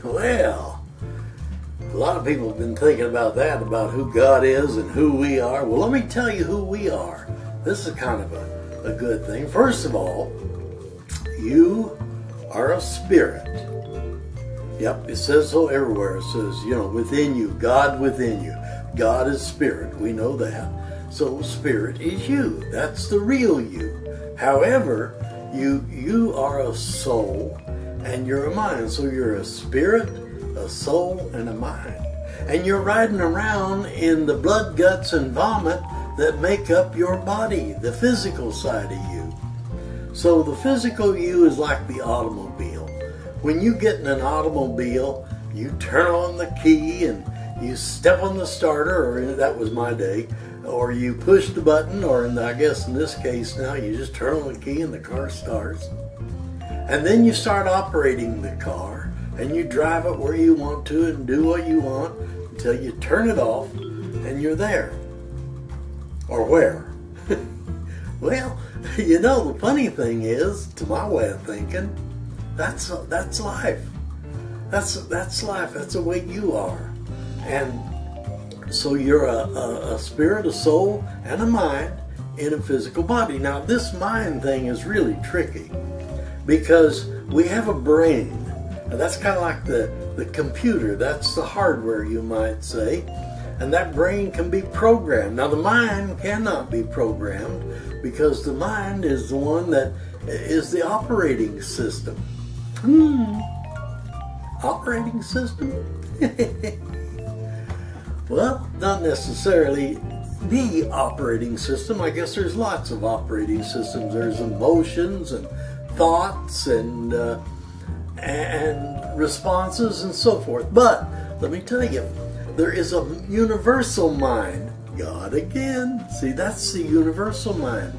Well, a lot of people have been thinking about that, about who God is and who we are. Well, let me tell you who we are. This is kind of a good thing. First of all, you are a spirit. Yep, it says so everywhere. It says, within you, God within you. God is spirit. We know that. So spirit is you. That's the real you. However, you are a soul and you're a mind. So you're a spirit, a soul, and a mind. And you're riding around in the blood, guts, and vomit that make up your body, the physical side of you. So the physical you is like the automobile. When you get in an automobile, you turn on the key and you step on the starter, or that was my day, or you push the button, or I guess in this case now, you just turn on the key and the car starts. And then you start operating the car and you drive it where you want to and do what you want until you turn it off and you're there. Or where? Well, the funny thing is, to my way of thinking, that's life. That's life. That's the way you are. And so you're a spirit, a soul, and a mind in a physical body. Now, this mind thing is really tricky because we have a brain. And that's kind of like the computer. That's the hardware, you might say. And that brain can be programmed. Now, the mind cannot be programmed because the mind is the one that is the operating system. Operating system? Well, not necessarily the operating system. I guess there's lots of operating systems. There's emotions and thoughts and responses and so forth. But let me tell you, there is a universal mind. God again. See, that's the universal mind.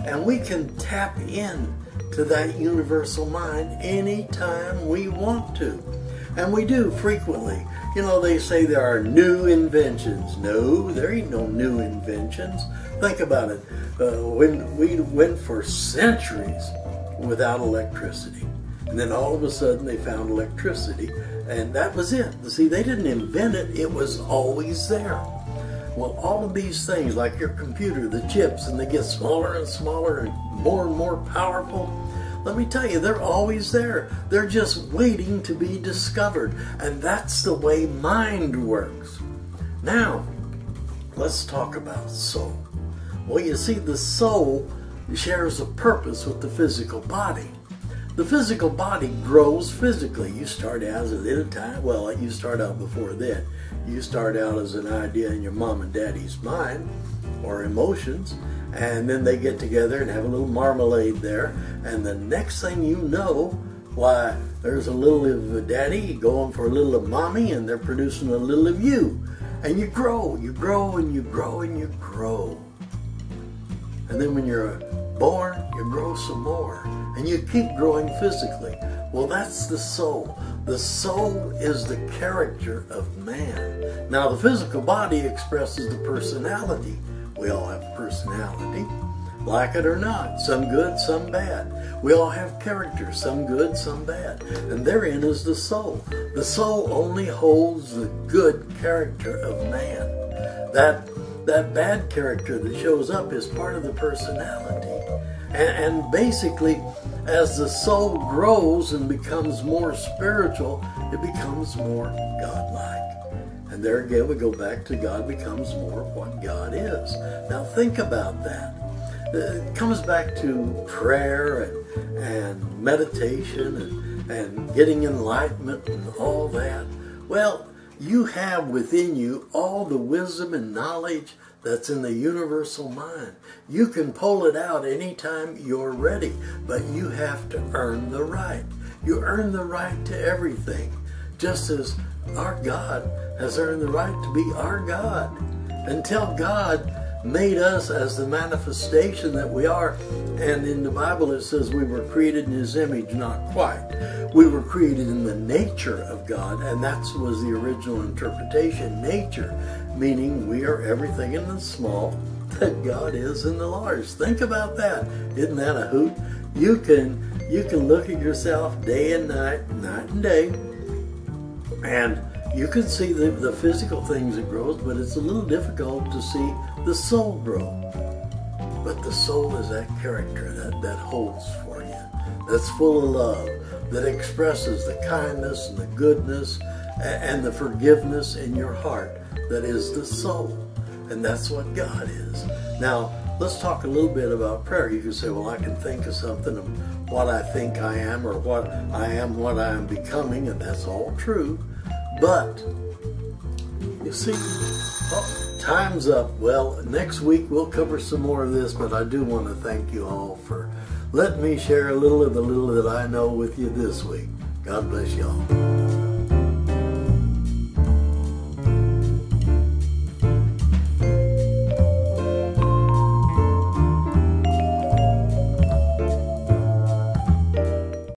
And we can tap in to that universal mind anytime we want to. And we do frequently. They say there are new inventions. No, there ain't no new inventions. Think about it. When we went for centuries without electricity, and then all of a sudden they found electricity, and that was it. See, they didn't invent it. It was always there. Well, all of these things, like your computer, the chips, and they get smaller and smaller and more powerful. Let me tell you, they're always there. They're just waiting to be discovered. And that's the way mind works. Now, let's talk about soul. Well, you see, the soul shares a purpose with the physical body. The physical body grows physically. You start out as a little time. Well, you start out before that. You start out as an idea in your mom and daddy's mind or emotions. And then they get together and have a little marmalade there. And the next thing you know, why, there's a little of daddy going for a little of mommy, and they're producing a little of you. And you grow, and you grow, and you grow. And then when you're born, you grow some more. And you keep growing physically. Well, that's the soul. The soul is the character of man. Now, the physical body expresses the personality. We all have personality, like it or not. Some good, some bad. We all have character, some good, some bad. And therein is the soul. The soul only holds the good character of man. That bad character that shows up is part of the personality. And basically, as the soul grows and becomes more spiritual, it becomes more godlike. And there again, we go back to God becomes more what God is. Now think about that. It comes back to prayer and meditation and getting enlightenment and all that. Well, you have within you all the wisdom and knowledge that's in the universal mind. You can pull it out anytime you're ready, but you have to earn the right. You earn the right to everything, just as our God has earned the right to be our God. Until God made us as the manifestation that we are, and in the Bible it says we were created in His image, not quite. We were created in the nature of God, and that was the original interpretation. Nature, meaning we are everything in the small that God is in the large. Think about that. Isn't that a hoot? You can look at yourself day and night, night and day, And you can see the physical things that grows, but it's a little difficult to see the soul grow. But the soul is that character that holds for you, that's full of love, that expresses the kindness and the goodness and the forgiveness in your heart. That is the soul. And that's what God is. Now, let's talk a little bit about prayer. You can say, well, I can think of something of what I think I am, or what I am becoming, and that's all true. But, you see, time's up. Well, next week we'll cover some more of this, but I do want to thank you all for letting me share a little of the little that I know with you this week. God bless y'all.